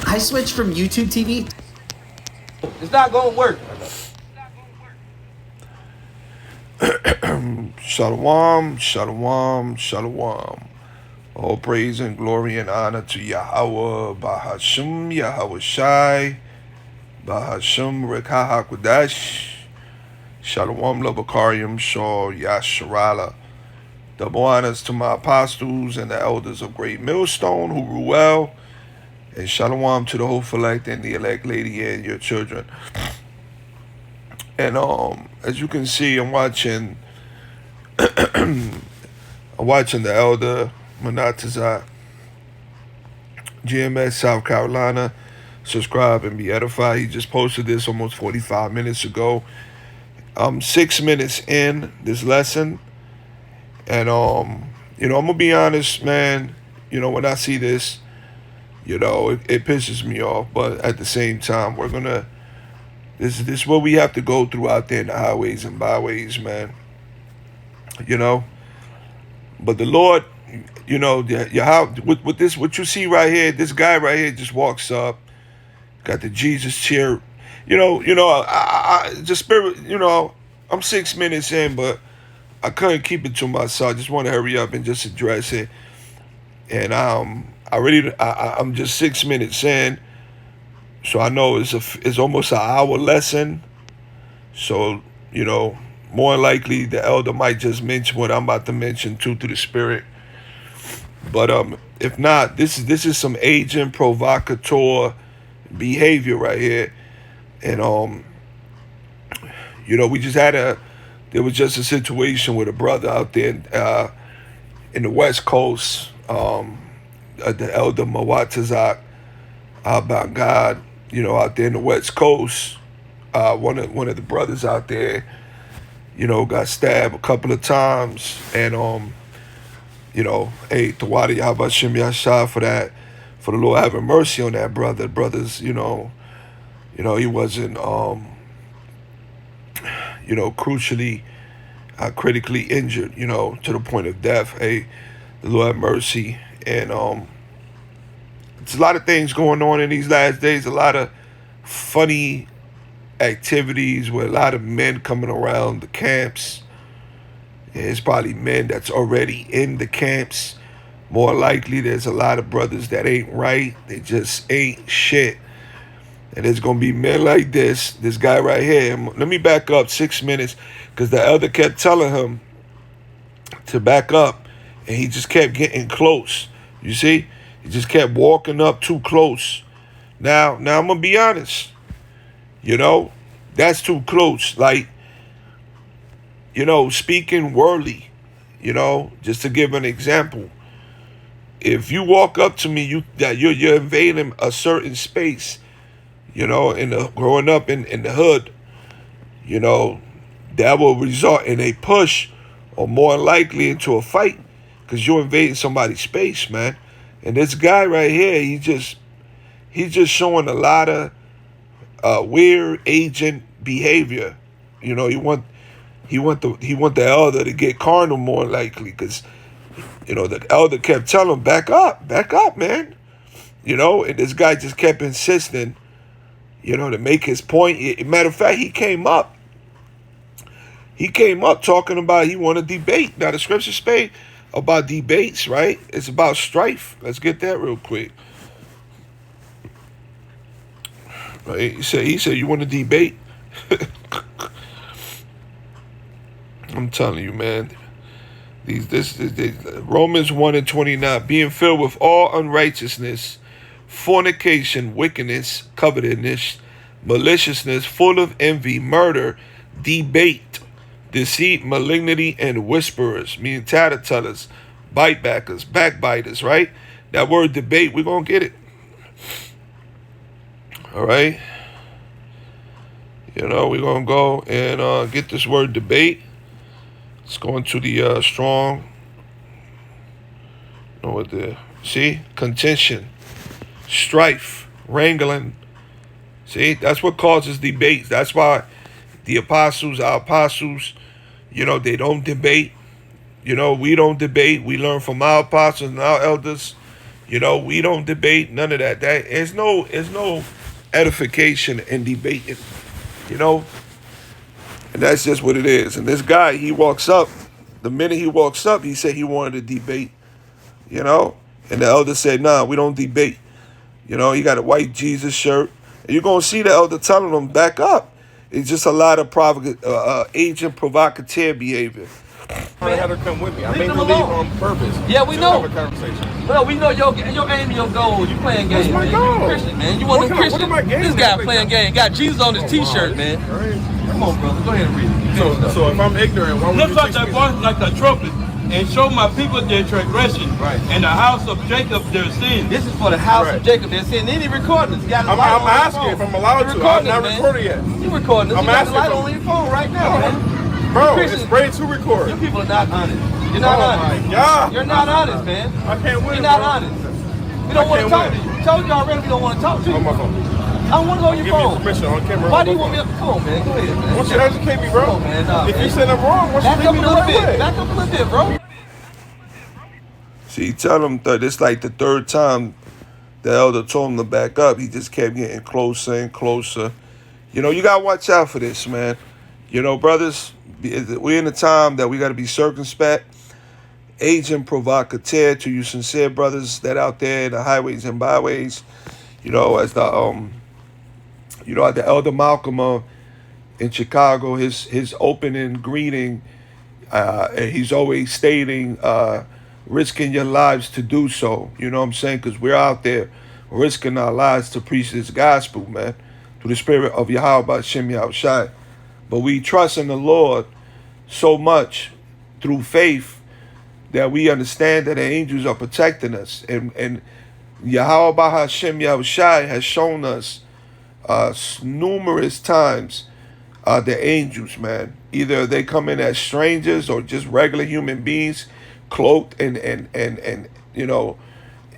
I switched from YouTube TV. It's not gonna work. Shalom, shalom, shalom. All praise and glory and honor to Yahweh, Bahashum, Yahweh Shai, Bahashum, Rekha HaKodesh, Shalom, Labakarium, Shaw, Yasharala. Double honors to my apostles and the elders of Great Millstone who rule well, and shalom to the whole elect and the elect lady and your children. And as you can see, I'm watching the elder Manatazat, GMS, South Carolina. Subscribe and be edified. He just posted this almost 45 minutes ago. I'm 6 minutes in this lesson, and I'm gonna be honest, man. When I see this, it pisses me off. But at the same time, this is what we have to go through out there in the highways and byways, man. But the Lord, with this, what you see right here, this guy right here just walks up, got the Jesus chair. Just spirit. I'm 6 minutes in, but I couldn't keep it to myself. I just want to hurry up and just address it. And I'm just 6 minutes in, so I know it's almost an hour lesson. So more likely the elder might just mention what I'm about to mention too through the spirit. But if not, this is some agent provocateur behavior right here. And there was just a situation with a brother out there in the West Coast, the elder Mawatazak, about God, out there in the West Coast. One of the brothers out there, got stabbed a couple of times, and hey, Tawadi Habashim Yasha for that, for the Lord having mercy on that brother. Brothers, he wasn't crucially, critically injured, to the point of death. Hey, the Lord have mercy. And it's a lot of things going on in these last days, a lot of funny activities with a lot of men coming around the camps. And it's probably men that's already in the camps. More likely there's a lot of brothers that ain't right. They just ain't shit. And there's going to be men like this guy right here. Let me back up 6 minutes, because the elder kept telling him to back up, and he just kept getting close. You see? He just kept walking up too close. Now I'm going to be honest. That's too close. Like, speaking worldly, just to give an example. If you walk up to me, you're invading a certain space, growing up in the hood, that will result in a push, or more likely into a fight, because you're invading somebody's space, man. And this guy right here, he's just showing a lot of weird agent behavior. He want the elder to get carnal, more likely, because the elder kept telling him, back up, man. And this guy just kept insisting, to make his point. Matter of fact, he came up talking about he want to debate. Now the scriptures say about debates, right? It's about strife. Let's get that real quick. Right? He said, you want to debate? I'm telling you, man. Romans 1:29, being filled with all unrighteousness, fornication, wickedness, covetousness, maliciousness, full of envy, murder, debate, deceit, malignity, and whisperers, meaning tattletellers, bitebackers, backbiters, right? That word debate, we're going to get it. All right? We're going to go and get this word debate. Let's go into the strong. See? Contention, strife, wrangling. See? That's what causes debates. That's why our apostles, they don't debate. We don't debate. We learn from our apostles and our elders. You know, we don't debate none of that. There's no edification in debating. You know, and that's just what it is. And this guy, he walks up. The minute he walks up, he said he wanted to debate. You know, and the elder said, "Nah, we don't debate." You know, he got a white Jesus shirt, and you're gonna see the elder telling him back up. It's just a lot of agent provocateur behavior. I had her come with me. I made her leave on purpose. Yeah, we know. Have a conversation. Well, we know your aim and your goal. You playing games, man. You Christian, man. You want to Christian. This guy playing game. Got Jesus on his T-shirt, man. Come on, brother. Go ahead and read it. So if I'm ignorant, why would you lift up that voice like a trumpet and show my people their transgression, and the house of Jacob their sin. This is for the house of Jacob their sin. Then he recording this. I'm asking if I'm allowed to. I'm not recording yet. You recording this? You got the light on your phone right now, man. Bro, it's great to record. You people are not honest. You're not honest. My God. You're not honest, man. I can't win. You're not honest. We don't want to talk to you. We told you already we don't want to talk to you. On my phone. I don't want to go on your phone. Give me permission on camera. Why do you want me to? Come on, man. Go ahead, man. Why should educate me, bro? Come on, man. Nah, if you said I'm wrong, why should you lead me the right way? Back up a little bit, bro. See, tell him that it's like the third time the elder told him to back up. He just kept getting closer and closer. You know, you got to watch out for this, man. You know, brothers, we're in a time that we got to be circumspect. Agent provocateur to you sincere brothers that out there in the highways and byways. You know, as the the elder Malcolm in Chicago, his opening greeting, and he's always stating, risking your lives to do so. You know what I'm saying? Because we're out there risking our lives to preach this gospel, man, through the spirit of Yahweh Shem Yahushai. But we trust in the Lord so much through faith that we understand that the angels are protecting us. And Yahweh Hashem Yahushai has shown us numerous times the angels, man. Either they come in as strangers or just regular human beings cloaked and you know,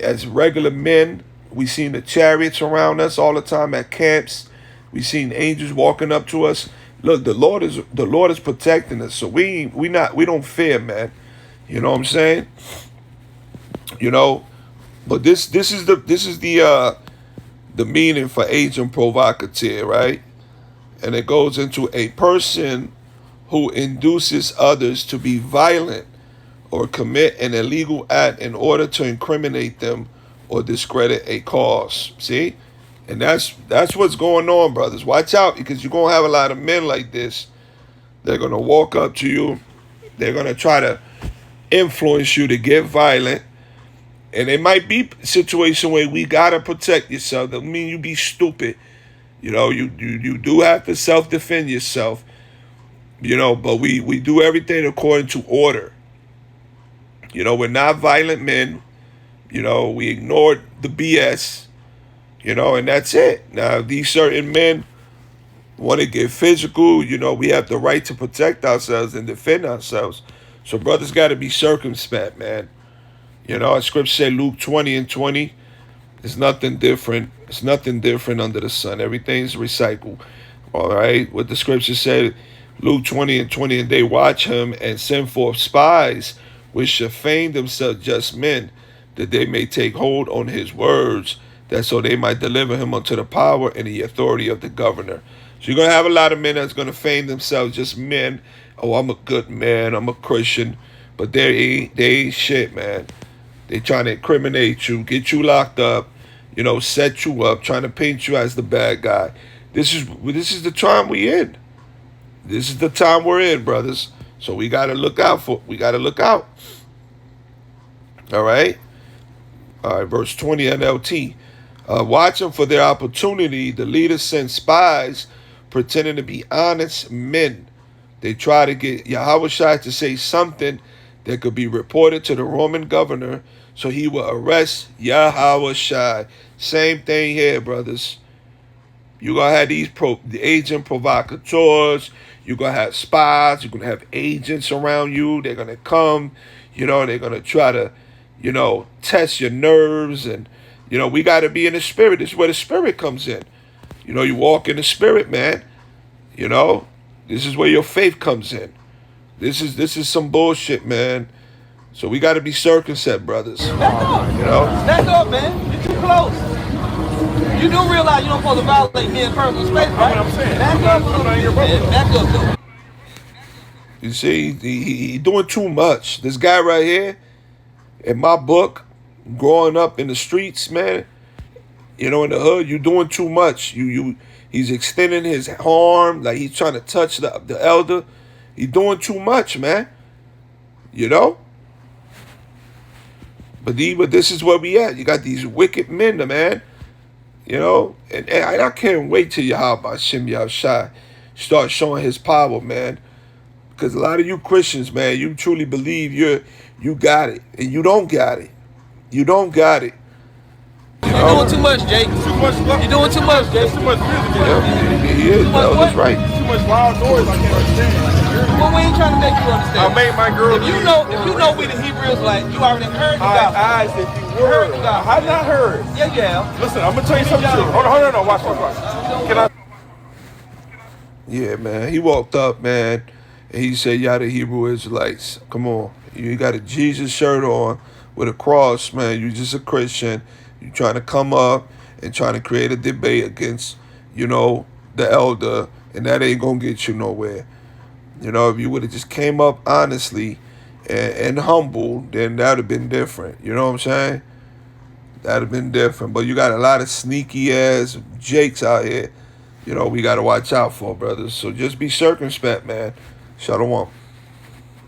as regular men. We seen the chariots around us all the time at camps. We seen angels walking up to us. Look, the Lord is protecting us, so we don't fear, man. You know what I'm saying? You know, but this is the meaning for agent provocateur, right? And it goes into a person who induces others to be violent or commit an illegal act in order to incriminate them or discredit a cause. See? And that's what's going on, brothers. Watch out, because you're going to have a lot of men like this. They're going to walk up to you. They're going to try to influence you to get violent. And it might be a situation where we got to protect yourself. That mean you be stupid. You know, you do have to self-defend yourself. You know, but we do everything according to order. You know, we're not violent men. You know, we ignored the BS. You know, and that's it. Now, these certain men want to get physical. You know, we have the right to protect ourselves and defend ourselves. So brothers got to be circumspect, man. You know, as scripture say, Luke 20:20, it's nothing different. It's nothing different under the sun. Everything's recycled. All right. What the scripture said, Luke 20:20, and they watch him and send forth spies, which shall feign themselves just men, that they may take hold on his words, that so they might deliver him unto the power and the authority of the governor. So you're going to have a lot of men that's going to feign themselves just men. Oh, I'm a good man. I'm a Christian. But they ain't shit, man. They trying to incriminate you, get you locked up, you know, set you up, trying to paint you as the bad guy. This is the time we in. This is the time we're in, brothers. So we got to look out for. We got to look out. All right. All right. Verse 20 NLT. Watching for their opportunity, the leaders sent spies pretending to be honest men. They try to get Yahushua to say something that could be reported to the Roman governor so he will arrest Yahushua. Same thing here, brothers. You're going to have the agent provocateurs. You're going to have spies. You're going to have agents around you. They're going to come. You know, they're going to try to, you know, test your nerves. And, you know, we got to be in the spirit. This is where the spirit comes in. You know, you walk in the spirit, man. You know, this is where your faith comes in. This is some bullshit, man. So we got to be circumspect, brothers. Back up. You know? Back up, man. You're too close. You do realize you don't supposed to violate men's personal space, right? That's what I'm saying. Back up a little bit, man. Back up, dude. You see, he doing too much. This guy right here, in my book, growing up in the streets, man, you know, in the hood, you doing too much. He's extending his arm like he's trying to touch the elder. He's doing too much, man. You know? But this is where we at. You got these wicked men, man. You know? And I can't wait till Yahweh Shem Yahushai start showing his power, man. Because a lot of you Christians, man, you truly believe you got it. And you don't got it. You don't got it. You're doing too much, Jake. Too much love. You're doing too much, Jake. Too much music. Yeah, he is. That's right. Too much loud noise. I can't understand. Well, we ain't trying to make you understand. I made my girl. If you know we the Hebrews, like you already heard the gospel. Eyes, if you heard. I not heard. Yeah, yeah. Listen, I'm gonna tell you something. Hold on. Watch. Can I? Yeah, man. He walked up, man, and he said, "Y'all the Hebrew Israelites. Come on. You got a Jesus shirt on with a cross, man. You just a Christian. You trying to come up and trying to create a debate against, you know, the elder, and that ain't gonna get you nowhere. You know, if you would have just came up honestly and humble, then that would have been different. You know what I'm saying? That would have been different. But you got a lot of sneaky ass jakes out here. You know, we got to watch out for, brothers. So just be circumspect, man. Shalom.